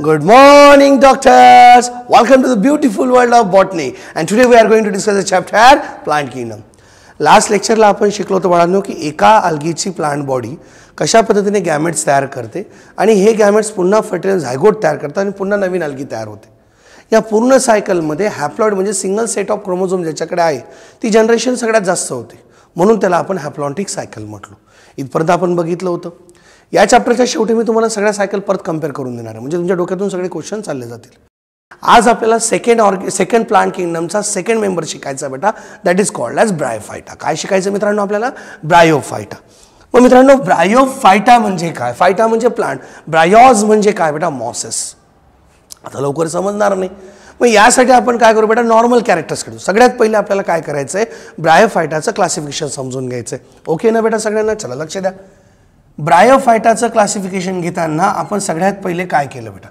Good morning, doctors. Welcome to the beautiful world of botany. And today we are going to discuss the chapter Plant Kingdom. Last lecture ला आपण शिकलो होतो बाळांनो की एका algaeची plant body कशा पद्धतीने गॅमेट्स तयार करते आणि हे गॅमेट्स पुन्हा फर्टिलाइज झायगोट तयार करतात आणि पुन्हा नवीन algae तयार होते. या पूर्ण सायकल मध्ये हॅप्लॉइड म्हणजे सिंगल सेट ऑफ क्रोमोझोम ज्याच्याकडे आहे ती जनरेशन सगळ्यात जास्त होते. म्हणून त्याला आपण हॅप्लॉन्टिक सायकल म्हटलो. इथपर्यंत आपण बघितलं होतं. या चॅप्टरच्या शेवटी मी तुम्हाला सगळ्या सायकल परत कंपेअर करून देणार आहे म्हणजे तुमच्या डोक्यातून सगळे क्वेश्चन चालले जातील. आज आपल्याला सेकंड प्लांट किंगडमचा सेकंड मेंबर शिकायचा बेटा that is called as Bryophyta. काय शिकायचं मित्रांनो आपल्याला? ब्रायोफायटा. मग मित्रांनो ब्रायोफायटा म्हणजे काय? फायटा म्हणजे प्लांट, ब्रायोज म्हणजे काय बेटा? मॉसेस. आता लवकर समजणार नाही. मग यासाठी आपण काय करू बेटा? नॉर्मल कॅरेक्टर्स काढू. सगळ्यात पहिले आपल्याला काय करायचं आहे? ब्रायोफायटाचं क्लासिफिकेशन समजून घ्यायचं आहे. ओके ना बेटा सगळ्यांना? चला लक्ष द्या. ब्रायोफायटाचं क्लासिफिकेशन घेताना आपण सगळ्यात पहिले काय केलं बेटा?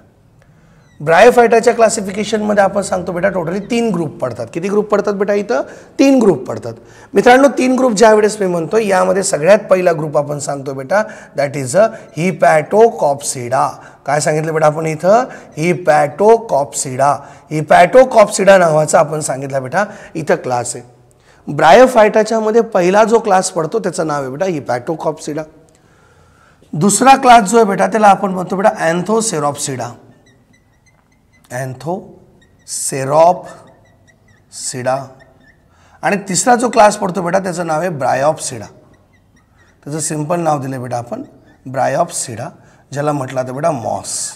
ब्रायोफायटाच्या क्लासिफिकेशनमध्ये आपण सांगतो बेटा टोटली 3 ग्रुप पडतात. किती ग्रुप पडतात बेटा? इथं 3 ग्रुप पडतात. मित्रांनो 3 ग्रुप ज्या वेळेस मी म्हणतो यामध्ये सगळ्यात पहिला ग्रुप आपण सांगतो बेटा दॅट इज अ हिपॅटोकॉप्सिडा. काय सांगितलं बेटा आपण इथं? हिपॅटोकॉप्सिडा. हिपॅटोकॉप्सिडा नावाचा आपण सांगितलं बेटा इथं क्लास आहे. ब्रायोफायटाच्या मध्ये पहिला जो क्लास पडतो त्याचं नाव आहे बेटा हिपॅटोकॉप्सिडा. दुसरा क्लास जो आहे बेटा त्याला आपण म्हणतो बेटा अँथोसेरॉप्सिडा. अँथोसेरॉप्सिडा. आणि तिसरा जो क्लास पडतो बेटा त्याचं नाव आहे ब्रायोप्सिडा. त्याचं सिंपल नाव दिलं बेटा आपण ब्रायोप्सिडा, ज्याला म्हटलं तर बेटा मॉस.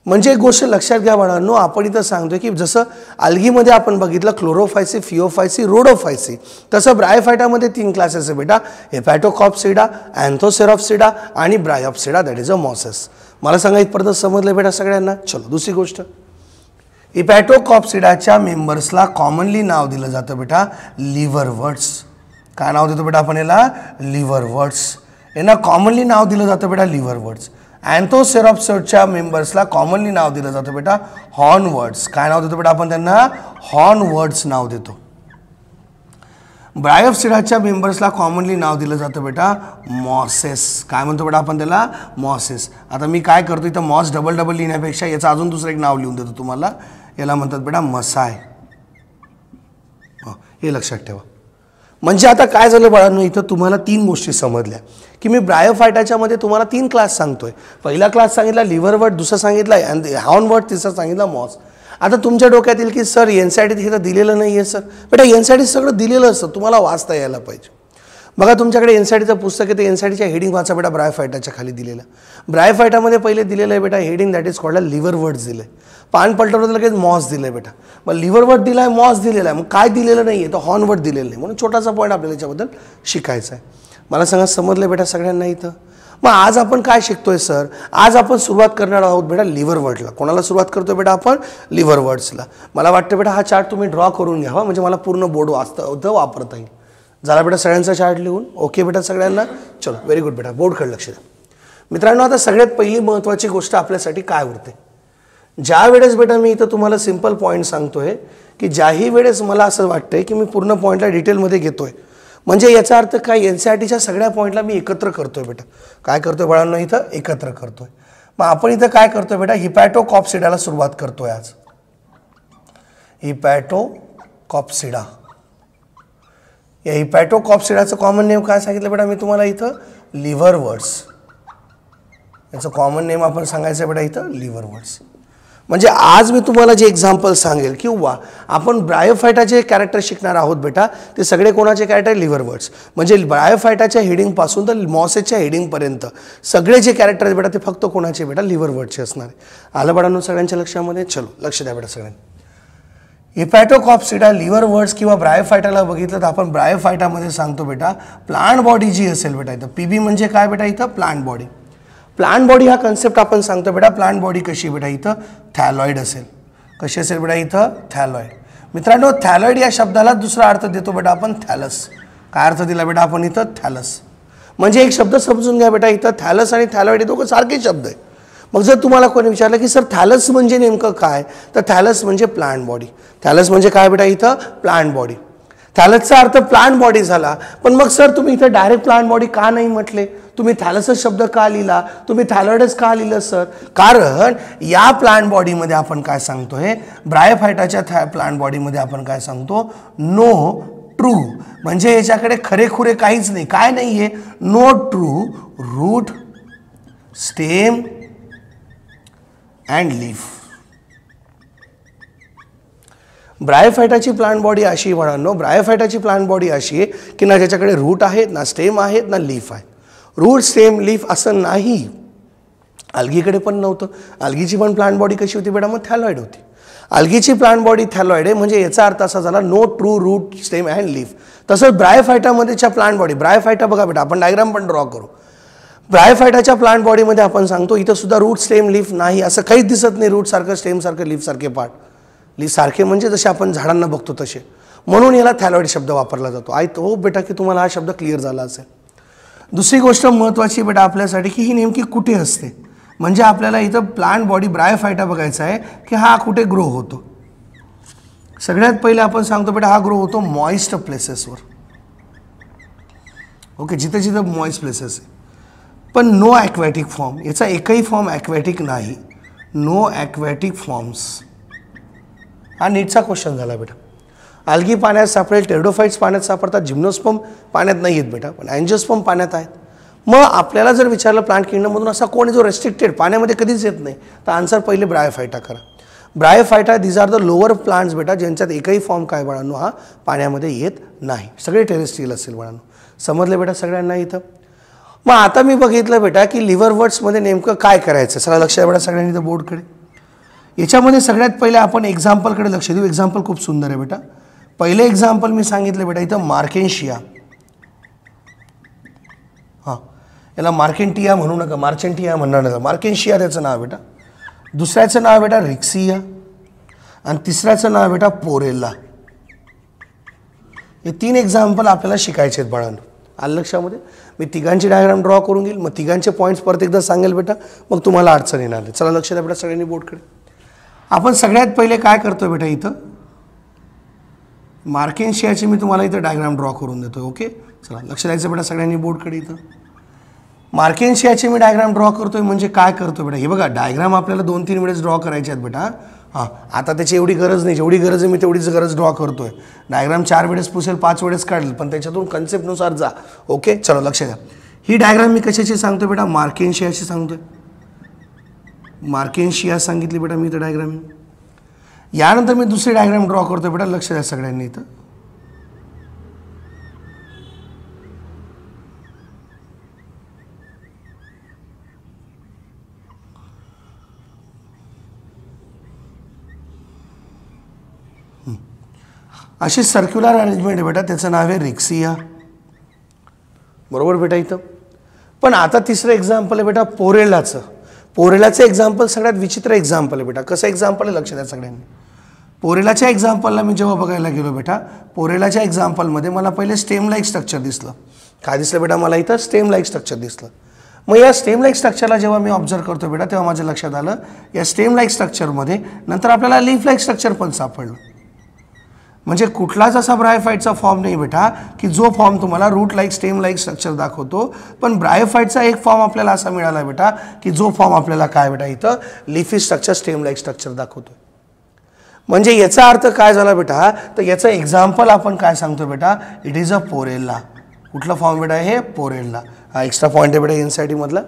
म्हणजे एक गोष्ट लक्षात घ्या बाळांनो, आपण इथं सांगतोय की जसं अल्गीमध्ये आपण बघितलं क्लोरोफायसी, फिओफायसी, रोडोफायसी, तसं ब्रायोफायटामध्ये 3 क्लासेस आहे बेटा हिपॅटोकॉप्सिडा, अँथोसेरॉप्सिडा आणि Bryopsida that is a mosses. मला सांगा इथपर्यंत समजलं बेटा सगळ्यांना? चलो दुसरी गोष्ट, हिपॅटोकॉप्सिडाच्या मेंबर्सला कॉमनली नाव दिलं जातं बेटा लिव्हरवर्ट्स. काय नाव देतो बेटा आपण याला? लिव्हरवर्ट्स. यांना कॉमनली नाव दिलं जातं बेटा लिव्हरवर्ट्स. अँथोसेरॉप्सिडच्या मेंबर्सला कॉमनली नाव दिलं जातं बेटा हॉर्नवर्ड्स. काय नाव देतो बेटा आपण त्यांना? हॉर्नवर्ड्स नाव देतो. ब्रायोप्सिडाच्या मेंबर्सला कॉमनली नाव दिलं जातं बेटा मॉसेस. काय म्हणतो बेटा आपण त्याला? मॉसेस. आता मी काय करतो इथं मॉस डबल लिहिण्यापेक्षा याचं अजून दुसरं एक नाव लिहून देतो तुम्हाला. याला म्हणतात बेटा मसाय. हे लक्षात ठेवा. म्हणजे आता काय झालं बाळांनो, इथं तुम्हाला 3 गोष्टी समजल्या की मी ब्रायोफायटाच्या मध्ये तुम्हाला 3 क्लास सांगतोय. पहिला क्लास सांगितला लिव्हरवर्ट, दुसरा सांगितला हॉर्नवर्ट, तिसरा सांगितला मॉस. आता तुमच्या डोक्यात येईल की सर एनसीईआरटीत हे तर दिलेलं नाही आहे. सर बेटा एनसीईआरटीत सगळं दिलेलं असतं, तुम्हाला वाचता यायला पाहिजे. बघा तुमच्याकडे एनसीईआरटीचं पुस्तक आहे, ते एनसीईआरटीच्या हेडिंग वाचा बेटा ब्रायोफायटाच्या खाली दिलेलं. ब्रायोफायटामध्ये पहिले दिलेलं आहे बेटा हेडिंग दॅट इज कॉल्ड लिव्हरवर्ट्स दिलं आहे. पान पलटवलं लगेच मॉस दिलं आहे बेटा. मग लिव्हरवर्ट दिला आहे, मॉस दिलेला आहे, मग काय दिलेलं नाही आहे तर हॉर्नवर्ट दिलेलं नाही. म्हणून छोटासा पॉईंट आपल्याला याच्याबद्दल शिकायचा आहे. मला सांगा समजलं बेटा सगळ्यांना इथं? मग आज आपण काय शिकतोय सर? आज आपण सुरुवात करणार आहोत बेटा लिव्हरवर्टला. कोणाला सुरुवात करतोय बेटा आपण? लिव्हरवर्ट्सला. मला वाटतं बेटा हा चार्ट तुम्ही ड्रॉ करून घ्यावा म्हणजे मला पूर्ण बोर्ड वापरता येईल. झाला बेटा सगळ्यांचा चार्ट लिहून? ओके बेटा सगळ्यांना? चलो व्हेरी गुड बेटा. बोर्डकडे लक्ष द्या. मित्रांनो आता सगळ्यात पहिली महत्त्वाची गोष्ट आपल्यासाठी काय उरते? ज्या वेळेस बेटा मी इथं तुम्हाला सिंपल पॉईंट सांगतोय की ज्याही वेळेस मला असं वाटतंय की मी पूर्ण पॉईंटला डिटेलमध्ये घेतोय म्हणजे याचा अर्थ काय एनसीईआरटीच्या सगळ्या पॉईंटला मी एकत्र करतोय बेटा. काय करतोय बाळांनो? इथं एकत्र करतोय. मग आपण इथं काय करतोय बेटा? हिपॅटोकॉप्सिडाला सुरुवात करतोय आज. हिपॅटोकॉप्सिडा. या हिपॅटोकॉप्सिडाचं कॉमन नेम काय सांगितलं बेटा मी तुम्हाला इथं? लिव्हरवर्ट्स. याचं कॉमन नेम आपण सांगायचं बेटा इथं लिव्हरवर्ट्स. म्हणजे आज मी तुम्हाला जे एक्झाम्पल सांगेल किंवा आपण ब्रायोफायटाचे कॅरेक्टर शिकणार आहोत बेटा ते सगळे कोणाचे कॅरेक्टर? लिव्हरवर्ट्स. म्हणजे ब्रायोफायटाच्या हेडिंगपासून तर मॉसेसच्या हेडिंगपर्यंत सगळे जे कॅरेक्टर आहेत बेटा ते फक्त कोणाचे बेटा? लिव्हरवर्ट्सचे असणार आहे. आलं बाळांनो सगळ्यांच्या लक्षामध्ये? चलो लक्ष द्या बेटा सगळ्यांनी. हिपॅटोकॉप्सिडा, लिव्हरवर्ट्स किंवा ब्रायोफायटाला बघितलं तर आपण ब्रायोफायटामध्ये सांगतो बेटा प्लांट बॉडी जी असेल बेटा इथं पीबी म्हणजे काय बेटा इथं? Plant body. प्लांट बॉडी हा कन्सेप्ट आपण सांगतो बेटा प्लांट बॉडी कशी बेटा इथं? थॅलॉइड असेल. कशी असेल बेटा इथं? थॅलॉइड. मित्रांनो थॅलॉइड या शब्दाला दुसरा अर्थ देतो बेटा आपण थॅलस. काय अर्थ दिला बेटा आपण इथं? थॅलस. म्हणजे एक शब्द समजून घ्या बेटा इथं थॅलस आणि थॅलॉइड हे दोघं सारखे शब्द आहे. मग जर तुम्हाला कोणी विचारलं की सर थॅलस म्हणजे नेमकं काय तर थॅलस म्हणजे प्लांट बॉडी. थॅलस म्हणजे काय बेटा इथं? Plant body. थॅलसचा अर्थ प्लांट बॉडी झाला. पण मग सर तुम्ही इथं डायरेक्ट प्लांट बॉडी का नाही म्हटले? तुम्ही थॅलसस शब्द का लिहिला, तुम्ही थॅलॉइडच का लिहिलं सर? कारण या प्लांट बॉडीमध्ये आपण काय सांगतोय, ब्रायोफायटाच्या प्लांट बॉडीमध्ये आपण काय सांगतो, नो ट्रू, म्हणजे याच्याकडे खरेखुरे काहीच नाही. काय नाहीये? No true root, stem and leaf. ब्रायोफायटाची प्लांट बॉडी अशी म्हणानो, ब्रायोफायटाची प्लांट बॉडी अशी आहे की ना ज्याच्याकडे रूट आहेत, ना स्टेम आहेत, ना लीफ आहे. रूट, स्टेम, लीफ असं नाही. अल्गीकडे पण नव्हतं. अल्गीची पण प्लांट बॉडी कशी होती बेटा? मग थॅलॉइड होती. अल्गीची प्लांट बॉडी थॅलॉइड आहे, म्हणजे याचा अर्थ असा झाला no true root, stem and leaf. तसंच ब्रायोफायटामध्येच्या प्लांट बॉडी, ब्रायोफायटा बघा बेटा, आपण डायग्राम पण ड्रॉ करू. ब्रायोफायटाच्या प्लांट बॉडीमध्ये आपण सांगतो इथं सुद्धा रूट, स्टेम, लीफ नाही, असं काहीच दिसत नाही. रूट सारखं, स्टेम सारखं, लीफ सारखे पार्ट. लीफ सारखे म्हणजे जसे आपण झाडांना बघतो तसे, म्हणून याला थॅलॉइड शब्द वापरला जातो. आय होप बेटा की तुम्हाला हा शब्द क्लिअर झाला असेल. दुसरी गोष्ट महत्त्वाची बेटा आपल्यासाठी की ही नेमकी कुठे असते, म्हणजे आपल्याला इथं प्लांट बॉडी ब्रायोफायटा बघायचा आहे की हा कुठे ग्रो होतो. सगळ्यात पहिले आपण सांगतो बेटा हा ग्रो होतो मॉइस्ट प्लेसेसवर. ओके, जिथे जिथं मॉइस्ट प्लेसेस आहे. पण नो ॲक्वॅटिक फॉर्म, याचा एकही फॉर्म ॲक्वॅटिक नाही. No aquatic forms. हा नीटचा क्वेश्चन झाला बेटा. अल्गी पाण्यात सापडेल, टेरिडोफाइट्स पाण्यात सापडतात, जिम्नोस्पर्म पाण्यात नाही आहेत बेटा, पण अँजिओस्पर्म पाण्यात आहेत. मग आपल्याला जर विचारलं प्लांट किंगडममधून असा कोण जो रेस्ट्रिक्टेड पाण्यामध्ये कधीच येत नाही, तर आन्सर पहिले ब्रायोफायटा करा. Bryophyta these are the lower plants बेटा, ज्यांच्यात एकही फॉर्म काय बाळांनो हा पाण्यामध्ये येत नाही. सगळे टेरेस्ट्रियल असेल बाळांनो. समजले बेटा सगळ्यांना इथं? मग आता मी बघितलं बेटा की लिव्हरवर्ट्समध्ये नेमकं काय करायचं. सगळं लक्ष आहे बेटा सगळ्यांनी इथं बोर्डकडे. याच्यामध्ये सगळ्यात पहिले आपण एक्झाम्पलकडे लक्ष देऊ. एक्झाम्पल खूप सुंदर आहे बेटा. पहिले एक्झाम्पल मी सांगितलं बेटा इथं मार्केन्शिया. हां, याला मार्केंटिया म्हणू नका, मार्चेंटिया म्हणणार नका, मार्केन्शिया त्याचं नाव बेटा. दुसऱ्याचं नाव बेटा रिक्सिया आणि तिसऱ्याचं नाव बेटा पोरेला. हे 3 एक्झाम्पल आपल्याला शिकायचे आहेत बाळांनो. आलं लक्षामध्ये? मी तिघांची डायग्राम ड्रॉ करून घेईल, मग तिघांचे पॉईंट्स परत एकदा सांगेल बेटा, मग तुम्हाला अडचण येणार नाही. चला लक्ष द्या बेटा सगळ्यांनी बोर्डकडे. आपण सगळ्यात पहिले काय करतो बेटा इथं मार्केन्शियाची मी तुम्हाला इथं डायग्राम ड्रॉ करून देतो. ओके, चला लक्ष द्यायचं बेटा सगळ्यांनी बोर्डकडे. इथं मार्केन्शियाची मी डायग्राम ड्रॉ करतोय म्हणजे काय करतो बेटा, हे बघा डायग्राम आपल्याला 2-3 वेळेस ड्रॉ करायचे आहेत बेटा. हां, आता त्याची एवढी गरज नाही, जेवढी गरज आहे मी तेवढीच गरज ड्रॉ करतोय. डायग्राम 4 वेळेस पुसेल, 5 वेळेस काढेल, पण त्याच्यातून कन्सेप्टनुसार जा. ओके, चलो लक्ष द्या. ही डायग्राम मी कशाची सांगतो बेटा, मार्केन्शियाची सांगतोय. मार्केन्शिया सांगितली बेटा मी इथं डायग्राम. यानंतर मी दुसरी डायग्राम ड्रॉ करतोय बेटा, लक्ष द्या सगळ्यांनी इथं. अशी सर्क्युलर अरेंजमेंट आहे बेटा, त्याचं नाव आहे रिक्सिया. बरोबर बेटा इथं. पण आता तिसरं एक्झाम्पल आहे बेटा पोरेलाचं. पोरेलाचं एक्झाम्पल सगळ्यात विचित्र एक्झाम्पल आहे बेटा. कसं एक्झाम्पल आहे लक्ष द्या सगळ्यांनी. पोरेलाच्या एक्झाम्पलला मी जेव्हा बघायला गेलो बेटा, पोरेलाच्या एक्झाम्पलमध्ये मला पहिले स्टेम लाईक स्ट्रक्चर दिसलं. काय दिसलं बेटा मला इथं? स्टेम लाईक स्ट्रक्चर दिसलं. मग या स्टेम लाईक स्ट्रक्चरला जेव्हा मी ऑब्झर्व करतो बेटा, तेव्हा माझ्या लक्षात आलं या स्टेम लाईक स्ट्रक्चरमध्ये नंतर आपल्याला लीफ लाईक स्ट्रक्चर पण सापडलं. म्हणजे कुठलाच असा ब्रायोफाइटचा फॉर्म नाही बेटा की जो फॉर्म तुम्हाला root like, stem like structure दाखवतो. पण ब्रायोफाइटचा एक फॉर्म आपल्याला असा मिळाला बेटा की जो फॉर्म आपल्याला काय बेटा इथं leafy structure, stem like structure दाखवतो. म्हणजे याचा अर्थ काय झाला बेटा, तर याचं एक्झाम्पल आपण काय सांगतो बेटा, इट इज अ पोरेला. कुठला फॉर्म बेटा हे? पोरेला. हा एक्स्ट्रा पॉईंट आहे बेटा एनसीईआरटी मधला.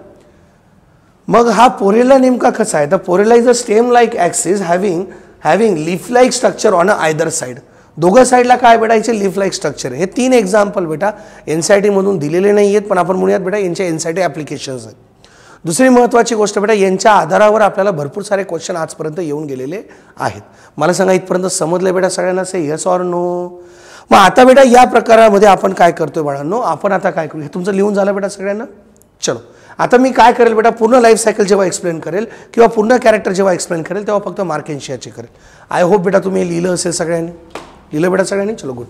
मग हा पोरेला नेमका कसा आहे, तर Porella is a stem like axis having leaf like structure on a either side. दोघं साईडला काय बेटा याचे लीफ लाईक स्ट्रक्चर आहे. हे 3 एक्झाम्पल बेटा एनसीईआरटी मधून दिलेले नाही आहेत, पण आपण म्हणूयात बेटा यांच्या एनसीईआरटी ॲप्लिकेशन्स आहेत. दुसरी महत्त्वाची गोष्ट बेटा, यांच्या आधारावर आपल्याला भरपूर सारे क्वेश्चन आजपर्यंत येऊन गेलेले आहेत. मला सांगा इथपर्यंत समजलं बेटा सगळ्यांना? से यस ऑर नो? मग आता बेटा या प्रकारामध्ये आपण काय करतोय बाळांनो, आपण आता काय करू, हे तुमचं लिहून झालं बेटा सगळ्यांना? चलो आता मी काय करेल बेटा, पूर्ण लाईफ सायकल जेव्हा एक्सप्लेन करेल किंवा पूर्ण कॅरेक्टर जेव्हा एक्सप्लेन करेल तेव्हा फक्त मार्केन्शियाचे करेल. आय होप बेटा तुम्ही हे लिहिलं असेल सगळ्यांनी. लिहिलं बेटा सगळ्यांनी? चलो गुड.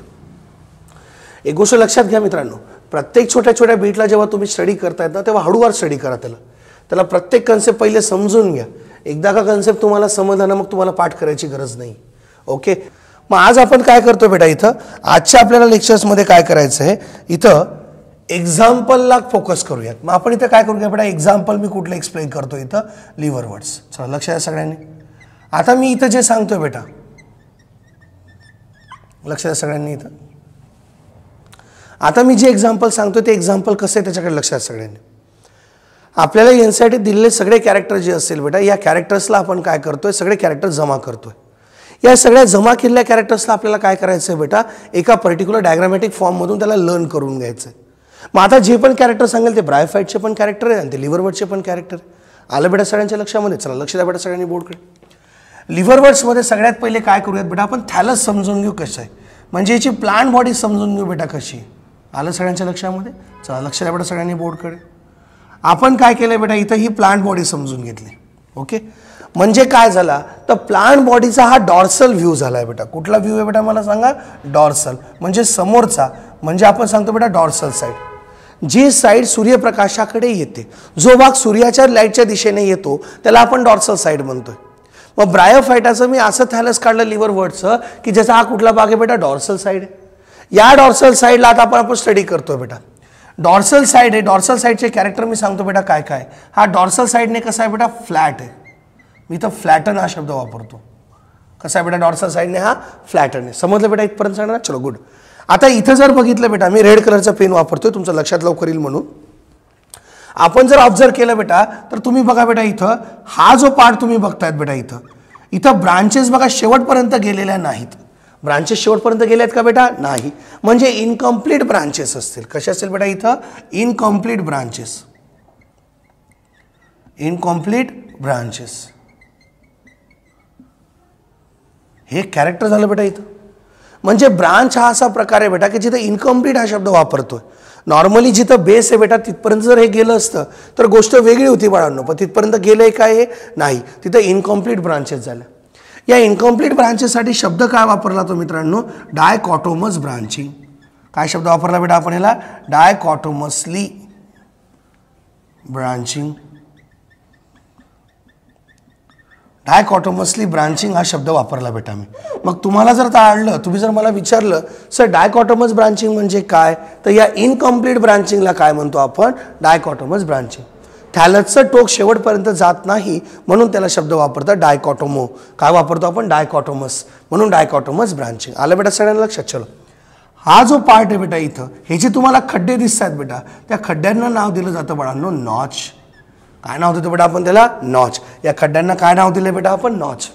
एक गोष्ट लक्षात घ्या मित्रांनो, प्रत्येक छोट्या छोट्या बीटला जेव्हा तुम्ही स्टडी करतायत ना तेव्हा हळूवार स्टडी करा. त्याला प्रत्येक कन्सेप्ट पहिले समजून घ्या. एकदा का कन्सेप्ट तुम्हाला समजला ना मग तुम्हाला पाठ करायची गरज नाही. ओके, मग आज आपण काय करतो बेटा इथं आजच्या आपल्याला लेक्चर्समध्ये काय करायचं आहे, इथं एक्झाम्पलला फोकस करूयात. मग आपण इथं काय करूया बेटा, एक्झाम्पल मी कुठलं एक्सप्लेन करतो इथं, लिव्हर वर्ड्स. चला लक्ष द्या सगळ्यांनी. आता मी इथं जे सांगतोय बेटा, लक्ष द्या सगळ्यांनी इथं. आता मी जे एक्झाम्पल सांगतोय ते एक्झाम्पल कसं आहे त्याच्याकडे लक्ष द्या सगळ्यांनी. आपल्याला एनसीईआरटी दिलेले सगळे कॅरेक्टर जे असेल बेटा, या कॅरेक्टर्सला आपण काय करतोय, सगळे कॅरेक्टर जमा करतोय. या सगळ्या जमा केलेल्या कॅरेक्टर्सला आपल्याला काय करायचं आहे बेटा, एका पर्टिक्युलर डायग्रामॅटिक फॉर्ममधून त्याला लर्न करून घ्यायचं आहे. मग आता जे पण कॅरेक्टर सांगेल ते ब्रायोफाईटचे पण कॅरेक्टर आहे आणि ते लिव्हर वर्ड्सचे पण कॅरेक्टर आहे. आलं बेटा सगळ्यांच्या लक्षामध्ये. चला लक्ष द्या बेटा सगळ्यांनी बोर्डकडे. लिव्हर वर्ड्समध्ये सगळ्यात पहिले काय करूयात बेटा, आपण थॅलस समजून घेऊ कसं आहे, म्हणजे याची प्लांट बॉडी समजून घेऊ बेटा कशी. आलं सगळ्यांच्या लक्षामध्ये. चला लक्ष द्या बेटा सगळ्यांनी बोर्डकडे. आपण काय केलं बेटा, इथं ही प्लांट बॉडी समजून घेतली. ओके, म्हणजे काय झाला तर प्लांट बॉडीचा हा डॉर्सल व्ह्यू झाला आहे बेटा. कुठला व्ह्यू आहे बेटा मला सांगा, डॉर्सल, म्हणजे समोरचा, म्हणजे आपण सांगतो बेटा डॉर्सल साईड. जी साईड सूर्यप्रकाशाकडे येते, जो भाग सूर्याच्या लाईटच्या दिशेने येतो त्याला आपण डॉर्सल साईड म्हणतोय. मग ब्रायोफायटाचं मी असं थॅलस काढलं लिव्हर वर्डचं की ज्याचा हा कुठला भाग आहे बेटा, डॉर्सल साईड आहे. या डॉर्सल साईडला आता आपण स्टडी करतोय बेटा. डॉर्सल साईड आहे, डॉर्सल साईडचे कॅरेक्टर मी सांगतो बेटा काय काय. हा डॉर्सल साईडने कसा आहे बेटा, फ्लॅट आहे. मी इथं फ्लॅटन हा शब्द वापरतो. कसा आहे बेटा, डॉर्सल साईडने हा फ्लॅटन आहे. समजलं बेटा इथपर्यंत सांगणार. चलो गुड. आता इथं जर बघितलं बेटा, मी रेड कलरचा पेन वापरतोय तुमचं लक्षात लवकर येईल म्हणून. आपण जर ऑब्झर्व केलं बेटा तर तुम्ही बघा बेटा, इथं हा जो पार्ट तुम्ही बघतायत बेटा, इथं ब्रांचेस बघा शेवटपर्यंत गेलेल्या नाहीत. ब्रांचेस शेवटपर्यंत गेले आहेत का बेटा, नाही. म्हणजे इनकम्प्लीट ब्रांचेस असतील. कसे असतील बेटा, इथं इनकम्प्लीट ब्रांचेस. इनकम्प्लीट ब्रांचेस हे कॅरेक्टर झालं बेटा इथं. म्हणजे ब्रांच हा असा प्रकार आहे बेटा की जिथे इनकम्प्लीट हा शब्द वापरतोय. नॉर्मली जिथं बेस आहे बेटा तिथपर्यंत जर हे गेलं असतं तर गोष्ट वेगळी होती बाळांनो, पण तिथपर्यंत गेलंय काय हे नाही. तिथं इनकम्प्लीट ब्रांचेस झाल्या. या इनकम्प्लीट ब्रांचेससाठी शब्द काय वापरला तो मित्रांनो, डायकॉटोमस ब्रांचिंग. काय शब्द वापरला बेटा आपण याला, डायकॉटोमसली ब्रांचिंग. डायकॉटोमसली ब्रांचिंग हा शब्द वापरला बेटा मी. मग तुम्हाला जर ताळलं, तुम्ही जर मला विचारलं सर डायकॉटोमस ब्रांचिंग म्हणजे काय, तर या इनकम्प्लीट ब्रांचिंगला काय म्हणतो आपण, डायकॉटोमस ब्रांचिंग. थॅलसचं टोक शेवटपर्यंत जात नाही म्हणून त्याला शब्द वापरतात डायकॉटोमो. काय वापरतो आपण, डायकॉटोमस, म्हणून डायकॉटोमस ब्रांचिंग. आलं बेटा सगळ्यांना लक्षात. चलो हा जो पार्ट आहे बेटा इथं, हे जे तुम्हाला खड्डे दिसत आहेत बेटा, त्या खड्ड्यांना नाव दिलं जातं बाळांनो नॉच. काय नाव देतो बेटा आपण त्याला, नॉच. या खड्ड्यांना काय नाव दिलं बेटा आपण, नॉच.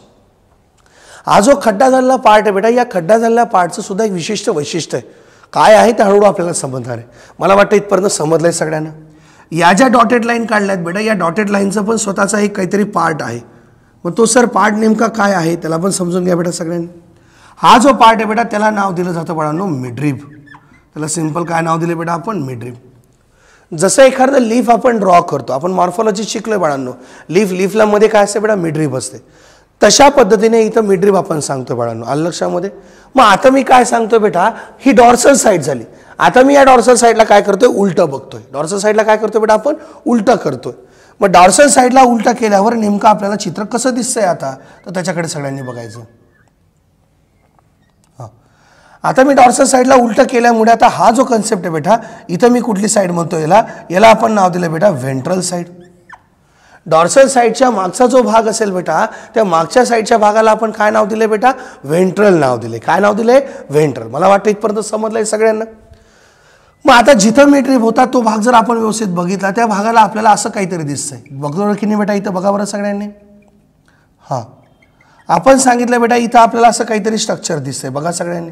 हा जो खड्डा झालेला पार्ट आहे बेटा, या खड्डा झालेल्या पार्टचं सुद्धा एक विशिष्ट वैशिष्ट्य आहे. काय आहे ते हळूहळू आपल्याला समजणार आहे. मला वाटतं इथपर्यंत समजलंय सगळ्यांना. या ज्या डॉटेड लाईन काढल्यात बेटा, या डॉटेड लाईनचं पण स्वतःचा एक काहीतरी पार्ट आहे. मग तो सर पार्ट नेमका काय आहे त्याला पण समजून घ्या बेटा सगळ्यांनी. हा जो पार्ट आहे बेटा त्याला नाव दिलं जातं बाळांनो मिडरिब. त्याला सिंपल काय नाव दिले बेटा आपण, मिडरिब. जसं एखादं लीफ आपण ड्रॉ करतो, आपण मॉर्फॉलॉजी शिकलोय बाळांनो, लीफला मध्ये काय असते बेटा, मिडरिब असते. तशा पद्धतीने इथं मिडरिब आपण सांगतो बाळांनो. आलं लक्षामध्ये. मग आता मी काय सांगतोय बेटा, ही डॉर्सल साईड झाली. आता मी या डॉर्सल साईडला काय करतोय, उलटं बघतोय. डॉर्सल साईडला काय करतोय बेटा आपण, उलटं करतोय. मग डॉर्सल साईडला उलटं केल्यावर नेमकं आपल्याला चित्र कसं दिसतंय आता, तर त्याच्याकडे सगळ्यांनी बघायचं. आता मी डॉर्सल साईडला उलटं केल्यामुळे आता हा जो कन्सेप्ट आहे बेटा, इथं मी कुठली साईड म्हणतो, याला आपण नाव दिलं बेटा व्हेंट्रल साईड. डॉर्सल साईडच्या मागचा जो भाग असेल बेटा, त्या मागच्या साईडच्या भागाला आपण काय नाव दिले बेटा, व्हेंट्रल नाव दिले. काय नाव दिले, व्हेंट्रल. मला वाटतं इथपर्यंत समजलंय सगळ्यांना. मग आता जिथं मिडरिब होता तो भाग जर आपण व्यवस्थित बघितला, त्या भागाला आपल्याला असं काहीतरी दिसतंय. बघतो की नाही बेटा इथं, बघा बरं सगळ्यांनी. हां, आपण सांगितलं बेटा इथं आपल्याला असं काहीतरी स्ट्रक्चर दिसतंय, बघा सगळ्यांनी.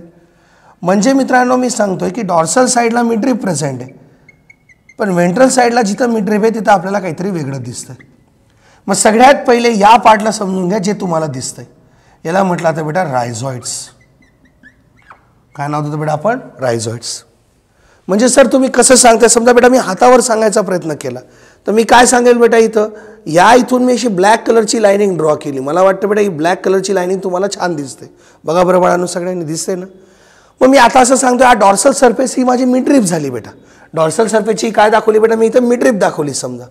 म्हणजे मित्रांनो मी सांगतोय की डॉर्सल साईडला मिडरिब प्रेझेंट आहे, पण व्हेंट्रल साईडला जिथं मिडरिब आहे तिथं आपल्याला काहीतरी वेगळं दिसतंय. मग सगळ्यात पहिले या पार्टला समजून घ्या जे तुम्हाला दिसतंय. याला म्हटलं आता बेटा रायझॉइड्स. काय नाव देतो बेटा आपण, रायझॉइड्स. म्हणजे सर तुम्ही कसं सांगताय, समजा बेटा मी हातावर सांगायचा प्रयत्न केला तर मी काय सांगेल बेटा, इथं या इथून मी अशी ब्लॅक कलरची लाईनिंग ड्रॉ केली. मला वाटतं बेटा ही ब्लॅक कलरची लाईनिंग तुम्हाला छान दिसते, बघा बरं बाळांनो सगळ्यांनी, दिसते ना. मग मी आता असं सांगतोय हा डॉर्सल सरफेस ही माझी मिडरिब झाली बेटा. डॉर्सल सरफेसची काय दाखवली बेटा, मी इथं मिडरिब दाखवली समजा.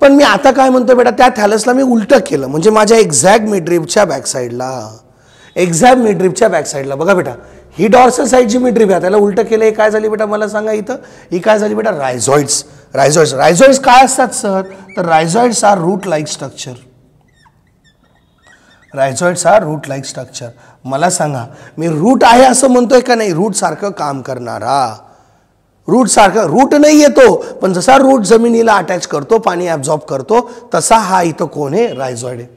पण मी आता काय म्हणतो बेटा, त्या थॅलसला मी उलटं केलं, म्हणजे माझ्या एक्झॅक्ट मिडरिबच्या बॅक साईडला, एक्झॅक्ट मिडरिबच्या बॅक साईडला बघा बेटा, ही डॉर्सल साईड जी मिडरिब आहे त्याला उलट केलं, हे काय झाली बेटा मला सांगा इथं, ही काय झाली बेटा रायझॉइड्स. रायझॉइड्स काय असतात सर, तर rhizoids are root like structure. Rhizoids are root like structure. मला सांगा मी रूट आहे असं म्हणतोय का नाही, रूट सारखं काम करणारा, रूट सारखं, रूट नाही येतो पण जसा रूट जमिनीला अटॅच करतो, पाणी ॲब्झॉर्ब करतो, तसा हा इथं कोण आहे, रायझॉइड आहे.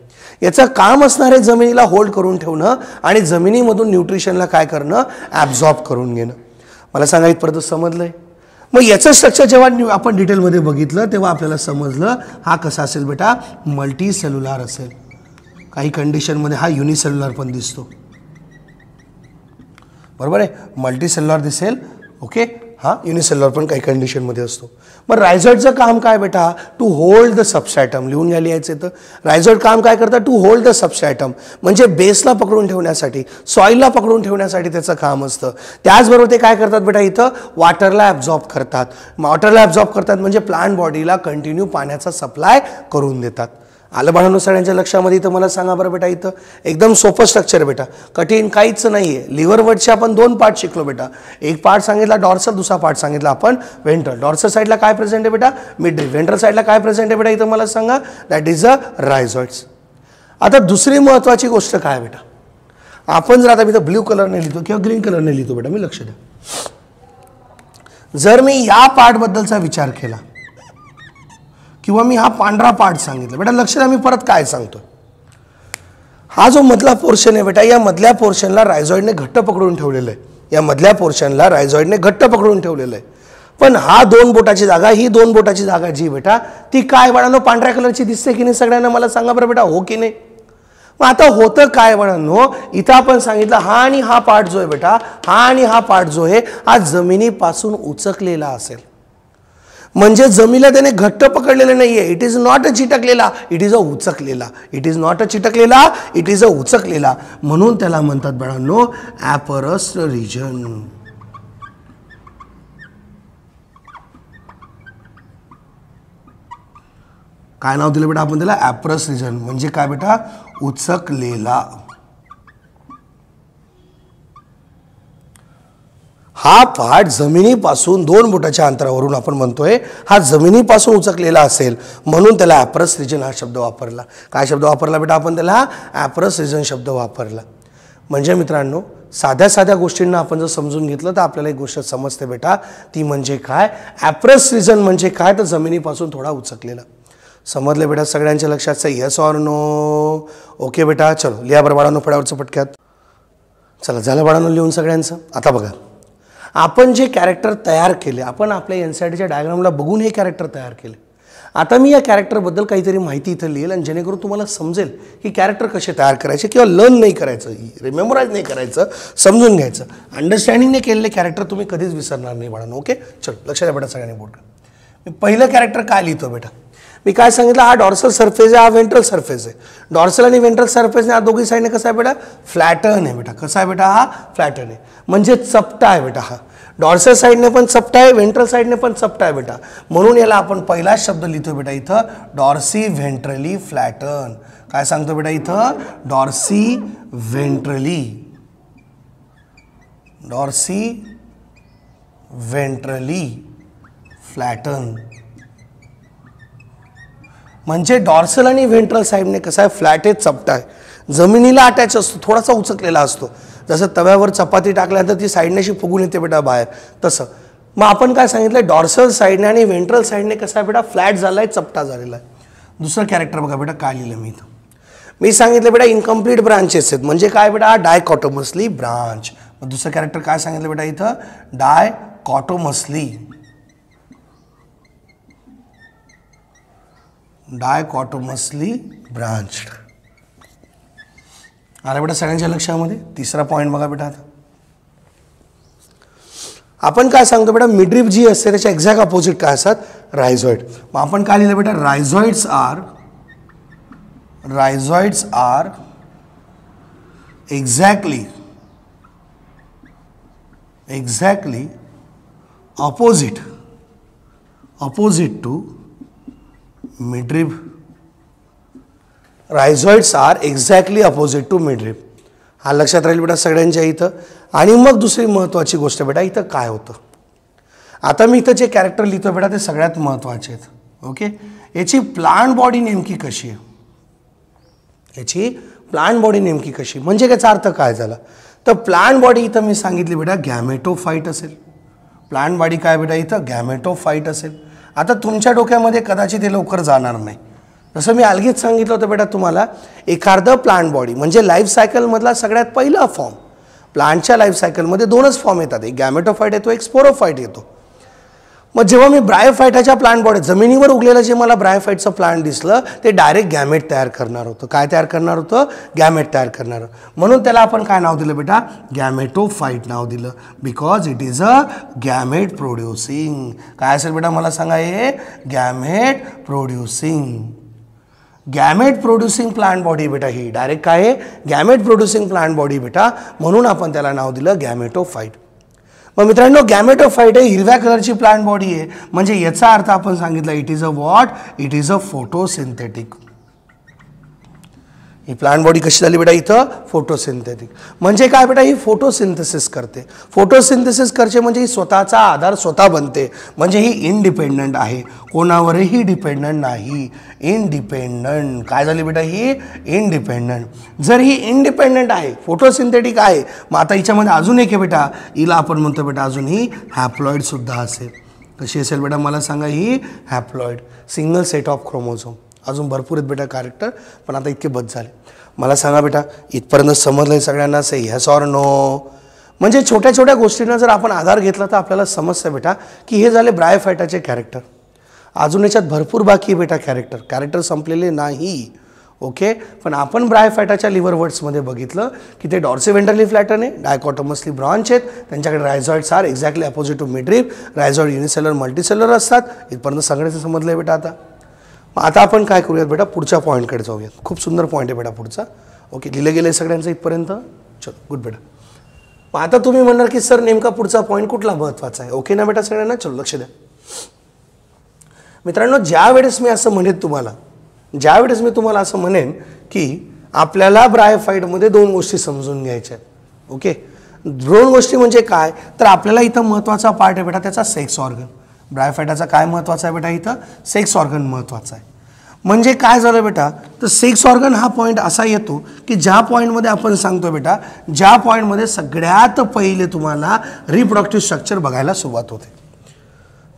याचं काम असणार आहे जमिनीला होल्ड करून ठेवणं आणि जमिनीमधून न्यूट्रिशनला काय करणं, ॲब्झॉर्ब करून घेणं. मला सांगा इथपर्यंत समजलंय. मग याचं स्ट्रक्चर जेव्हा आपण डिटेलमध्ये बघितलं तेव्हा आपल्याला समजलं हा कसा असेल बेटा, मल्टी सेल्युलर असेल. काही कंडिशनमध्ये हा युनिसेल्युलर पण दिसतो, बरोबर आहे, मल्टी सेल्युलर दिसेल. ओके, हा युनिसेल्युलर पण काही कंडिशनमध्ये असतो. मग रायझॉइडचं काम काय बेटा, टू होल्ड द सबस्ट्रॅटम. लिहून घ्या, लिहायचं तर रायझॉइड काम काय करतं, टू होल्ड द सबस्ट्रॅटम, म्हणजे बेसला पकडून ठेवण्यासाठी, सॉईलला पकडून ठेवण्यासाठी त्याचं काम असतं. त्याचबरोबर ते काय करतात बेटा, इथं वॉटरला ॲब्झॉर्ब करतात. वॉटरला ॲब्झॉर्ब करतात म्हणजे प्लांट बॉडीला कंटिन्यू पाण्याचा सप्लाय करून देतात. आलं बाळांनो सगळ्यांच्या लक्षामध्ये. इथं मला सांगा बरं बेटा, इथं एकदम सोपं स्ट्रक्चर बेटा, कठीण काहीच नाही आहे. लिव्हरवरचे आपण 2 पार्ट शिकलो बेटा, एक पार्ट सांगितला डॉर्सल, दुसरा पार्ट सांगितला आपण व्हेंट्रल. डॉर्सल साईडला काय प्रेझेंट आहे बेटा, मिडरिब. व्हेंट्रल साईडला काय प्रेझेंट आहे बेटा, इथं मला सांगा, दॅट इज अ रायझॉइड्स. आता दुसरी महत्त्वाची गोष्ट काय बेटा, आपण जर आता मी इथं ब्ल्यू कलरने लिहितो किंवा ग्रीन कलरने लिहितो बेटा, मी लक्ष द्या. जर मी या पार्टबद्दलचा विचार केला किंवा मी हा पांढरा पार्ट सांगितला बेटा, लक्ष द्या मी परत काय सांगतो. हा जो मधला पोर्शन आहे बेटा, या मधल्या पोर्शनला रायझॉइडने घट्ट पकडून ठेवलेलं आहे. या मधल्या पोर्शनला रायझॉइडने घट्ट पकडून ठेवलेलं आहे. पण हा 2 बोटाची जागा, ही 2 बोटाची जागा जी बेटा, ती काय बाळांनो पांढऱ्या कलरची दिसते की नाही सगळ्यांना, मला सांगा बरं बेटा, हो की नाही. मग आता होतं काय बाळांनो, इथं आपण सांगितलं हा आणि हा पार्ट जो आहे बेटा, हा आणि हा पार्ट जो आहे हा जमिनीपासून उचकलेला असेल, म्हणजे जमिनीला त्याने घट्ट पकडलेलं नाहीये. इट इज नॉट अ चिटकलेला, इट इज अ उचकलेला. इट इज नॉट अ चिटकलेला, इट इज अ उचकलेला. म्हणून त्याला म्हणतात बाळांनो ॲपरस रिजन. काय नाव दिलं बेटा आपण त्याला, ॲपरस रिजन. म्हणजे काय बेटा, उचकलेला. हा पार्ट जमिनीपासून 2 बोटाच्या अंतरावरून आपण म्हणतोय हा जमिनीपासून उचकलेला असेल, म्हणून त्याला ॲपरस रिजन हा शब्द वापरला. काय शब्द वापरला बेटा आपण त्याला, ॲपरस रिजन शब्द वापरला. म्हणजे मित्रांनो साध्या साध्या गोष्टींना आपण जर समजून घेतलं तर आपल्याला एक गोष्ट समजते बेटा, ती म्हणजे काय, ॲपरस रिजन म्हणजे काय, तर जमिनीपासून थोडा उचकलेला. समजले बेटा सगळ्यांच्या लक्षात, येस ऑर नो. ओके बेटा, चलो लिहा बरं बाळांनो फळ्यावरचं पटक्यात. चला झालं बाळांनो लिहून सगळ्यांचं. आता बघा आपण जे कॅरेक्टर तयार केले, आपण आपल्या एनसीईआरटीच्या डायग्रामला बघून हे कॅरेक्टर तयार केले. आता मी या कॅरेक्टरबद्दल काहीतरी माहिती इथं लिहिल आणि जेणेकरून तुम्हाला समजेल की कॅरेक्टर कसे तयार करायचे, किंवा लर्न नाही करायचं, रिमेमोराईज नाही करायचं, समजून घ्यायचं. अंडरस्टँडिंगने केलेले कॅरेक्टर तुम्ही कधीच विसरणार नाही बाळांनो. ओके, चलो लक्षात द्या बेटा सगळ्यांनी बोर्ड. मी पहिलं कॅरेक्टर काय लिहितो बेटा, मी काय सांगितलं, हा डॉर्सल सरफेस आहे, हा वेंट्रल सरफेस आहे. डॉर्सल आणि वेंट्रल सरफेसने हा दोघी साईडने कसा आहे बेटा, फ्लॅटन आहे बेटा. कसा आहे बेटा, हा फ्लॅटन आहे, म्हणजे चपटा आहे बेटा. हा डॉर्सल साईडने पण चपटा आहे, वेंट्रल साईडने पण चपटा आहे बेटा. म्हणून याला आपण पहिलाच शब्द लिहितो बेटा इथं, डॉर्सी व्हेंट्रली फ्लॅटन. काय सांगतो बेटा इथं, डॉर्सी व्हेंट्रली, डॉर्सी व्हेंट्रली फ्लॅटन. म्हणजे डॉर्सल आणि व्हेंट्रल साईडने कसा आहे, फ्लॅट आहे, चपटा आहे, जमिनीला अटॅच असतो, थोडासा उचकलेला असतो. जसं तव्यावर चपाती टाकल्यानंतर ती साईडने अशी फुगून येते बेटा बाहेर, तसं. मग आपण काय सांगितलं, डॉर्सल साईडने आणि व्हेंट्रल साईडने कसा आहे बेटा, फ्लॅट झाला आहे, चपटा झालेला आहे. दुसरं कॅरेक्टर बघा बेटा काय लिहिलं मी इथं, मी सांगितलं बेटा इनकम्प्लीट ब्रांचेस आहेत, म्हणजे काय बेटा, डायकॉटोमसली ब्रांच. मग दुसरं कॅरेक्टर काय सांगितलं बेटा इथं, डायकॉटोमसली, डायकॉटोमसली ब्रांच. आला बेटा सगळ्यांच्या लक्षामध्ये. तिसरा पॉईंट बघा बेटा, आता आपण काय सांगतो बेटा, मिडरिब जी असते त्याच्या एक्झॅक्ट अपोजिट काय असतात, रायझॉइड. मग आपण काय लिहिलं बेटा, rhizoids are exactly opposite to midrib. Rhizoids are exactly opposite to midrib. हा लक्षात राहील बेटा सगळ्यांच्या इथं. आणि मग दुसरी महत्त्वाची गोष्ट बेटा इथं काय होतं, आता मी इथं जे कॅरेक्टर लिहितो बेटा ते सगळ्यात महत्त्वाचे आहेत. ओके, याची प्लांट बॉडी नेमकी कशी आहे, याची प्लांट बॉडी नेमकी कशी म्हणजे याचा अर्थ काय झाला, तर प्लांट बॉडी इथं मी सांगितली बेटा गॅमेटोफाइट असेल. प्लांट बॉडी काय बेटा इथं गॅमेटोफाइट असेल. आता तुमच्या डोक्यामध्ये कदाचित हे लवकर जाणार नाही. जसं मी अलगीच सांगितलं होतं बेटा तुम्हाला, एखादं प्लांट बॉडी म्हणजे लाईफ सायकलमधला सगळ्यात पहिला फॉर्म. प्लांटच्या लाईफ सायकलमध्ये दोनच फॉर्म येतात, एक गॅमेटोफाइट येतो, एक स्पोरोफाइट येतो. मग जेव्हा मी ब्रायोफाइटाच्या प्लांट बॉडी जमिनीवर उगलेलं जे मला ब्रायोफाइटचं प्लांट दिसलं ते डायरेक्ट गॅमेट तयार करणार होतं. काय तयार करणार होतं, गॅमेट तयार करणार होतं. म्हणून त्याला आपण काय नाव दिलं बेटा, गॅमेटोफाइट नाव दिलं, because it is a gamete producing. काय असेल बेटा मला सांगा, हे gamete producing. Gamete producing plant body बेटा ही डायरेक्ट काय आहे, गॅमेट प्रोड्युसिंग प्लांट बॉडी बेटा, म्हणून आपण त्याला नाव दिलं गॅमेटोफाइट. मग मित्रांनो गॅमेटोफाइट हे हिरव्या कलरची प्लांट बॉडी आहे, म्हणजे याचा अर्थ आपण सांगितलं it is a what, it is a photosynthetic. He plant body कशी झाली बेटा इथं, फोटोसिंथेटिक. म्हणजे काय बेटा, ही फोटोसिंथेसिस करते. फोटोसिंथेसिस करते म्हणजे ही स्वतःचा आधार स्वतः बनते, म्हणजे ही इंडिपेंडंट आहे, कोणावरही डिपेंडंट नाही. इंडिपेंडंट काय झाली बेटा, ही इंडिपेंडंट. जर ही इंडिपेंडंट आहे, फोटोसिंथेटिक आहे, मग आता हिच्यामध्ये अजून एक आहे बेटा, हिला आपण म्हणतो बेटा अजून ही हॅप्लॉइड सुद्धा असेल. कशी असेल बेटा मला सांगा, ही haploid, single set of chromosome. अजून भरपूर आहेत बेटा कॅरेक्टर, पण आता इतके बस झाले. मला सांगा बेटा इथपर्यंत समजलं सगळ्यांना, से येस ऑर नो. म्हणजे छोट्या छोट्या गोष्टींना जर आपण आधार घेतला तर आपल्याला समजतं बेटा की हे झाले ब्रायोफाइटाचे कॅरेक्टर. अजून याच्यात भरपूर बाकी आहे बेटा कॅरेक्टर संपलेले नाही. ओके, पण आपण ब्रायोफाइटाच्या लिव्हर वर्ड्समध्ये बघितलं की ते डॉर्सिव्हेंट्रली फ्लॅटन आहे, डायकॉटोमसली ब्रॉन्च आहेत, त्यांच्याकडे rhizoids are exactly opposite to midrib, rhizoid unicellular multicellular असतात. इथपर्यंत सगळ्याचं समजलं आहे बेटा. आता आपण काय करूयात बेटा, पुढच्या पॉईंटकडे जाऊयात. खूप सुंदर पॉईंट आहे बेटा पुढचा. ओके, लिहिलं गेलं सगळ्यांचं इथपर्यंत, चलो गुड बेटा. मग आता तुम्ही म्हणणार की सर नेमका पुढचा पॉईंट कुठला महत्त्वाचा आहे. ओके ना बेटा सगळ्यांना, चलो लक्ष द्या मित्रांनो. ज्यावेळेस मी असं म्हणेन की आपल्याला ब्रायोफाइटमध्ये दोन गोष्टी समजून घ्यायच्या आहेत. ओके, दोन गोष्टी म्हणजे काय, तर आपल्याला इथं महत्त्वाचा पार्ट आहे बेटा त्याचा सेक्स ऑर्गन. ब्रायोफाइटाचा काय महत्त्वाचा आहे बेटा इथं, सेक्स ऑर्गन महत्त्वाचा आहे. म्हणजे काय झालं बेटा, तर सेक्स ऑर्गन हा पॉईंट असा येतो की ज्या पॉईंटमध्ये आपण सांगतो बेटा, ज्या पॉईंटमध्ये सगळ्यात पहिले तुम्हाला रिप्रोडक्टिव्ह स्ट्रक्चर बघायला सुरुवात होते.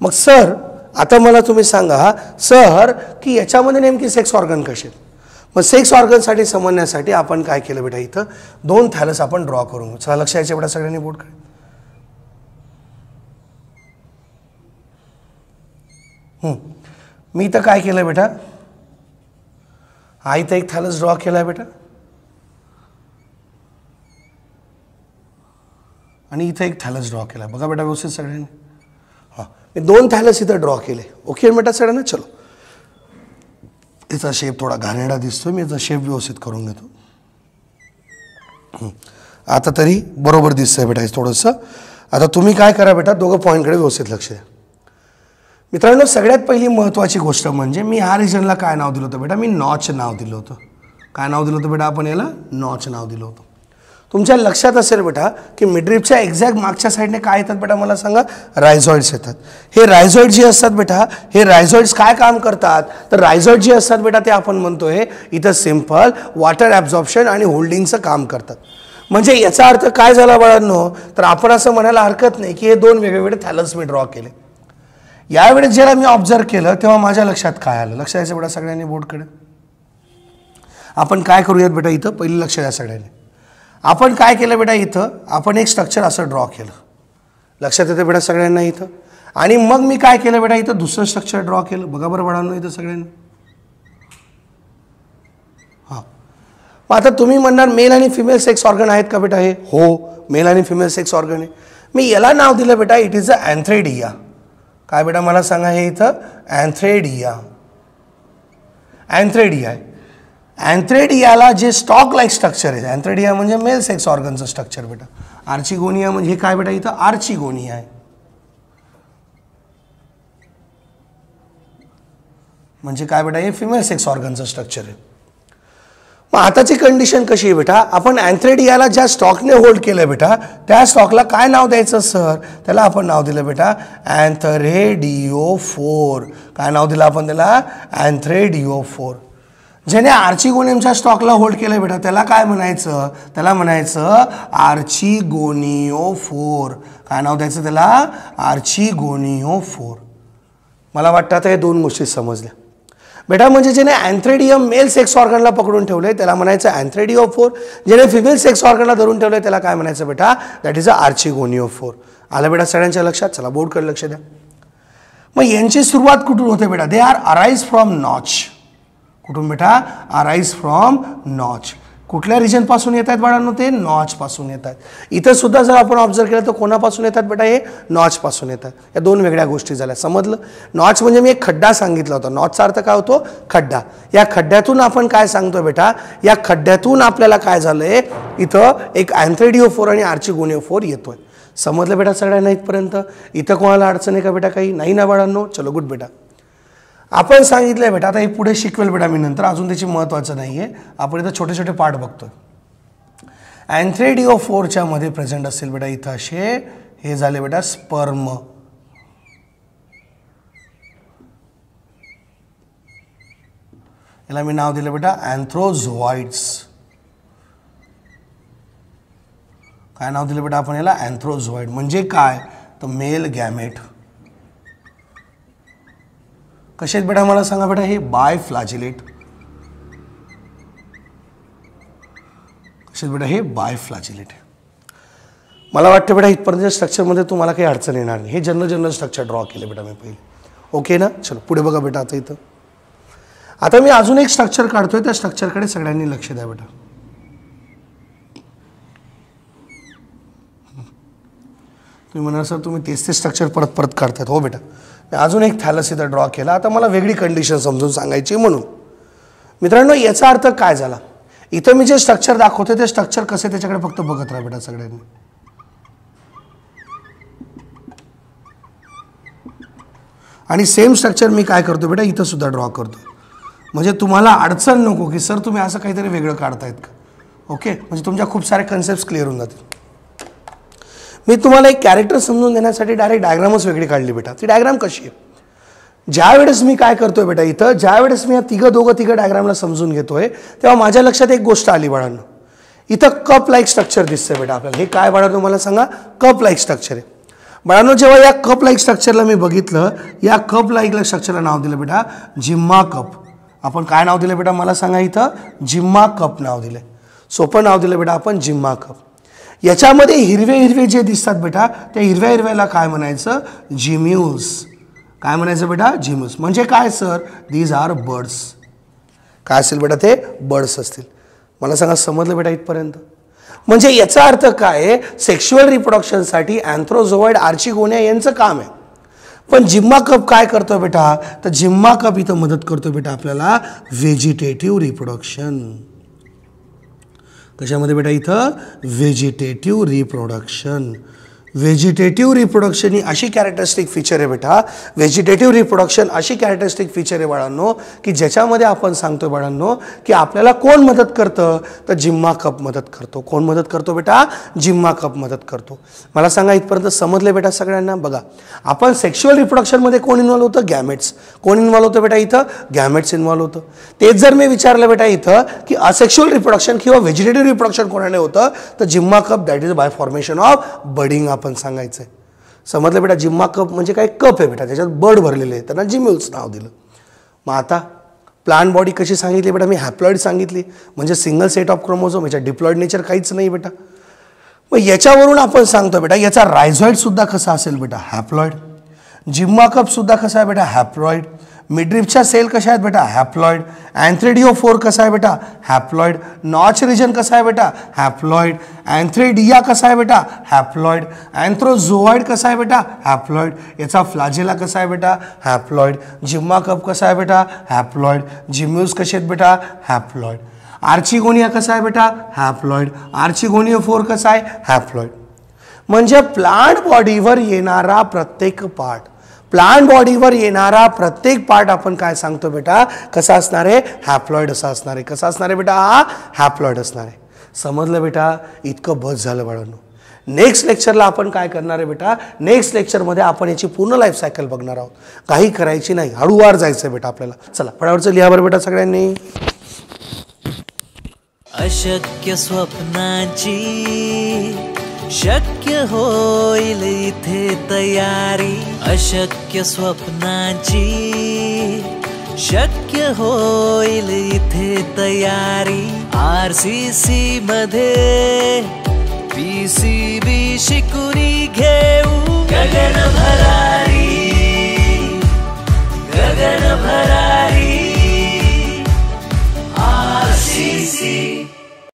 मग सर आता मला तुम्ही सांगा सर की याच्यामध्ये नेमकी सेक्स ऑर्गन कसे. मग सेक्स ऑर्गनसाठी समजण्यासाठी आपण काय केलं बेटा, इथं दोन थॅलस आपण ड्रॉ करून घेऊ. चला लक्ष यायचं बेटा सगळ्यांनी बोर्डकडे. मी इथं काय केलं बेटा, हा इथं एक थॅलस ड्रॉ केला आहे बेटा, आणि इथं एक थॅलस ड्रॉ केला. बघा बेटा व्यवस्थित सगळ्यांनी. हां, मी दोन थॅलस इथं ड्रॉ केले. ओके बेटा सगळ्यांना, चलो याचा शेप थोडा घाणेरडा दिसतोय, मी याचा शेप व्यवस्थित करून घेतो. आता तरी बरोबर दिसतंय बेटा थोडंसं. आता तुम्ही काय करा बेटा, दोघं पॉईंटकडे व्यवस्थित लक्ष द्या. मित्रांनो सगळ्यात पहिली महत्त्वाची गोष्ट म्हणजे मी ह्या रिजनला काय नाव दिलं होतं बेटा, मी नॉच नाव दिलं होतं. काय नाव दिलं होतं बेटा आपण याला, नॉच नाव दिलं होतं. तुमच्या लक्षात असेल बेटा की मिडरिपच्या एक्झॅक्ट मागच्या साईडने काय येतात बेटा मला सांगा, रायझॉइड्स येतात. हे रायझॉइड जे असतात बेटा, हे रायझॉइड्स काय काम करतात, तर रायझॉइड जे असतात बेटा ते आपण म्हणतोय इथं सिम्पल वॉटर ॲब्झॉर्प्शन आणि होल्डिंगचं काम करतात. म्हणजे याचा अर्थ काय झाला बाळांनो, तर आपण असं म्हणायला हरकत नाही की हे दोन वेगवेगळे थॅलस मी ड्रॉ केले. यावेळेस जेव्हा मी ऑब्झर्व केलं तेव्हा माझ्या लक्षात काय आलं, लक्ष द्यायचं बेटा सगळ्यांनी बोर्डकडे. आपण काय करूयात बेटा, इथं पहिलं लक्ष द्या सगळ्यांनी. आपण काय केलं बेटा, इथं आपण एक स्ट्रक्चर असं ड्रॉ केलं, लक्षात येतं बेटा सगळ्यांना इथं. आणि मग मी काय केलं बेटा, इथं दुसरं स्ट्रक्चर ड्रॉ केलं. बघा बरं बाळांनो इथं सगळ्यांनी. हां, मग आता तुम्ही म्हणणार मेल आणि फिमेल सेक्स ऑर्गन आहेत का बेटा, हे हो मेल आणि फिमेल सेक्स ऑर्गन आहे. मी याला नाव दिलं बेटा, इट इज अ अँथ्रेडिया. काय बेटा मला सांगा, हे इथं अँथ्रेडिया. अँथ्रेडिया आहे. अँथ्रेडियाला जे स्टॉक लाईक स्ट्रक्चर आहे, अँथ्रेडिया म्हणजे मेल सेक्स ऑर्गनचं स्ट्रक्चर बेटा. आर्चिगोनिया म्हणजे हे काय बेटा, इथं आर्चिगोनिया आहे. म्हणजे काय बेटा, हे फिमेल सेक्स ऑर्गनचं स्ट्रक्चर आहे. मग आताची कंडिशन कशी आहे बेटा, आपण अँथ्रेडियाला ज्या स्टॉकने होल्ड केलं बेटा त्या स्टॉकला काय नाव द्यायचं सर, त्याला आपण नाव दिलं बेटा अँथ्रेडिओफोर. काय नाव दिलं आपण त्याला, अँथ्रेडिओफोर. ज्याने आर्चिगोनियमच्या स्टॉकला होल्ड केलं बेटा त्याला काय म्हणायचं, त्याला म्हणायचं आर्चिगोनिओफोर. काय नाव द्यायचं त्याला, आर्चिगोनिओफोर. मला वाटतं आता हे दोन गोष्टी समजल्या बेटा. म्हणजे ज्याने अँथ्रेडियम मेल सेक्स ऑर्गनला पकडून ठेवले त्याला म्हणायचं अँथ्रेडिओफोर. ज्याने फिमेल सेक्स ऑर्गनला धरून ठेवले त्याला काय म्हणायचं बेटा, दॅट इज अ आर्चिगोनिओफोर. आलं बेटा सगळ्यांच्या लक्षात. चला बोर्डकडे लक्ष द्या. मग यांची सुरुवात कुठून होते बेटा, they are arise from notch. कुठून बेटा, अराइज फ्रॉम नॉच. कुठल्या रिजन पासून येत आहेत बाळांनो, ते नॉच पासून येत आहेत. इथं सुद्धा जर आपण ऑब्झर्व केलं तर कोणापासून येतात बेटा, हे नॉच पासून येतात. या दोन वेगळ्या गोष्टी झाल्या. समजलं. नॉच म्हणजे मी एक खड्डा सांगितला होता. नॉचचा अर्थ काय होतो, खड्डा. या खड्ड्यातून आपण काय सांगतो बेटा, या खड्ड्यातून आपल्याला काय झालंय, इथं एक अँथ्रेडिओफोर आणि आर्चिगोनिओफोर येतोय. समजलं बेटा सगळ्यांना इथपर्यंत. इथं कोणाला अडचण आहे का बेटा, काही नाही ना बाळांनो. चलो गुड बेटा. आपण सांगितलंय बेटा, आता हे पुढे शिकवेल बेटा मी नंतर, अजून त्याची महत्त्वाचं नाही आहे. आपण इथं छोटे छोटे पार्ट बघतोय. अँथ्रेडिओफोरच्या मध्ये प्रेझेंट असेल बेटा इथं असे हे झाले बेटा स्पर्म. याला मी नाव दिलं बेटा अँथ्रोझोइड्स. काय नाव दिलं बेटा आपण याला, अँथ्रोझोइड. म्हणजे काय तर मेल गॅमेट. कसे आहेत बेटा मला सांगा बेटा, हे बायफ्लॅजिलेट. कसे आहेत बेटा, हे बायफ्लॅजिलेट. मला वाटतं बेटा इथपर्यंत स्ट्रक्चरमध्ये तुम्हाला काही अडचण येणार नाही. हे जनरल स्ट्रक्चर ड्रॉ केलं बेटा मी पहिले. ओके ना. चलो पुढे बघा बेटा. आता इथं आता मी अजून एक स्ट्रक्चर काढतोय, त्या स्ट्रक्चरकडे सगळ्यांनी लक्ष द्या बेटा. तुम्ही म्हणाल सर तुम्ही तेच ते स्ट्रक्चर परत परत काढतायत. हो बेटा, अजून एक थॅलस इथं ड्रॉ केला. आता मला वेगळी कंडिशन समजून सांगायची म्हणून. मित्रांनो याचा अर्थ काय झाला, इथं मी जे स्ट्रक्चर दाखवते ते स्ट्रक्चर कसे त्याच्याकडे फक्त बघत राहा बेटा सगळ्यांनी. आणि सेम स्ट्रक्चर मी काय करतो बेटा इथं सुद्धा ड्रॉ करतो. म्हणजे तुम्हाला अडचण नको की सर तुम्ही असं काहीतरी वेगळं काढतायत का. ओके, म्हणजे तुमच्या खूप सारे कन्सेप्ट क्लिअर होऊन जातील. मी तुम्हाला एक कॅरेक्टर समजून देण्यासाठी डायरेक्ट डायग्रामच वेगळी काढली बेटा. ती डायग्राम कशी आहे, ज्यावेळेस मी काय करतोय बेटा इथं, ज्यावेळेस मी या तिघं डायग्रामला समजून घेतोय तेव्हा माझ्या लक्षात एक गोष्ट आली बाळांनो. इथं कप लाईक स्ट्रक्चर दिसतंय बेटा आपल्याला. हे काय बाळांनो मला सांगा, कप लाईक स्ट्रक्चर आहे. बाळांनो जेव्हा या कप लाईक स्ट्रक्चरला मी बघितलं, या कप लाईक स्ट्रक्चरला नाव दिलं बेटा जिम्मा कप. आपण काय नाव दिलं बेटा मला सांगा, इथं जिम्मा कप नाव दिलं. सोपं नाव दिलं बेटा आपण जिम्मा कप. याच्यामध्ये हिरवे हिरवे जे दिसतात बेटा त्या हिरव्या हिरव्याला काय म्हणायचं, जिम्यूल्स. काय म्हणायचं बेटा, जिम्यूल्स. म्हणजे काय सर, दीज आर बर्ड्स. काय असेल बेटा ते बर्ड्स असतील. मला सांगा समजलं बेटा इथपर्यंत. म्हणजे याचा अर्थ काय, सेक्शुअल रिप्रोडक्शनसाठी अँथ्रोझोइड आर्चिगोनिया यांचं काम आहे. पण जिम्मा कप काय करतो बेटा, तर जिम्मा कप इथं मदत करतो बेटा आपल्याला व्हेजिटेटिव्ह रिप्रोडक्शन. कशामध्ये बेटा इथं, व्हेजिटेटिव्ह रिप्रोडक्शन. व्हेजिटेटिव्ह रिप्रोडक्शन ही अशी कॅरेक्टरिस्टिक फीचर आहे बेटा, व्हेजिटेटिव्ह रिप्रोडक्शन अशी कॅरेक्टरिस्टिक फीचर आहे बाळांनो की ज्याच्यामध्ये आपण सांगतो बाळांनो की आपल्याला कोण मदत करतं, तर जिम्मा कप मदत करतो. कोण मदत करतो बेटा, जिम्मा कप मदत करतो. मला सांगा इथपर्यंत समजले बेटा सगळ्यांना. बघा आपण सेक्शुअल रिप्रोडक्शनमध्ये कोण इन्व्हॉल्व होतं, गॅमेट्स. कोण इन्व्हॉल्व होतं बेटा इथं, गॅमेट्स इन्व्हॉल्व होतं. तेच जर मी विचारलं बेटा इथं की असेक्शुअल रिप्रोडक्शन किंवा व्हेजिटेटिव्ह रिप्रोडक्शन कोणाने होतं, तर जिम्मा cup, that is by formation of budding आपण सांगायचंय. समजलं बेटा. जिम्मा कप म्हणजे काय, कप आहे बेटा, त्याच्यात बर्ड भरलेले आहे, त्यांना जिम्यूल्स नाव दिलं. मग आता प्लांट बॉडी कशी सांगितली बेटा मी, हॅप्लॉइड सांगितली. म्हणजे सिंगल सेट ऑफ क्रोमोझोम, याच्या डिप्लॉइड नेचर काहीच नाही बेटा. मग याच्यावरून आपण सांगतो बेटा याचा रायझॉइड सुद्धा कसा असेल बेटा, हॅप्लॉइड. जिम्मा कप सुद्धा कसा आहे बेटा, हॅप्लॉइड. मिडरिपच्या सेल कशा आहेत बेटा, हॅप्लॉइड. अँथ्रेडिओफोर कसा आहे बेटा, हॅप्लॉइड. नॉच रिजन कसा आहे बेटा, हॅप्लॉइड. अँथ्रेडिया कसा आहे बेटा, हॅप्लॉइड. अँथ्रोझोइड कसा आहे बेटा, हॅप्लॉइड. याचा फ्लॅजेला कसा आहे बेटा, हॅप्लॉइड. जिम्मा कप कसा आहे बेटा, हॅप्लॉइड. जिम्यूल्स कसे आहेत बेटा, हॅप्लॉइड. आर्चिगोनिया कसा आहे बेटा, हॅप्लॉइड. आर्चिगोनिओफोर कसा आहे, हॅप्लॉइड. म्हणजे प्लांट बॉडीवर येणारा प्रत्येक पार्ट, प्लांट बॉडीवर येणारा प्रत्येक पार्ट आपण काय सांगतो बेटा, कसा असणार आहे, हॅप्लॉइड असा असणार आहे. कसा असणार आहे बेटा, हा हॅप्लॉइड असणार आहे. समजलं बेटा, इतकं बस झालं बाळांनो. नेक्स्ट लेक्चरला आपण काय करणार आहे बेटा, नेक्स्ट लेक्चरमध्ये आपण याची पूर्ण लाईफ सायकल बघणार आहोत. काही करायची नाही, हळूवार जायचं बेटा आपल्याला. चला फटाफट लिहा बरं बेटा सगळ्यांनी. अशक्य स्वप्नांची शक्य होईल इथे तयारी. अशक्य स्वप्नांची शक्य होईल इथे तयारी. RCC मध्ये PCB शिकुरी घेऊ. गगन भरारी, गगन भरारी.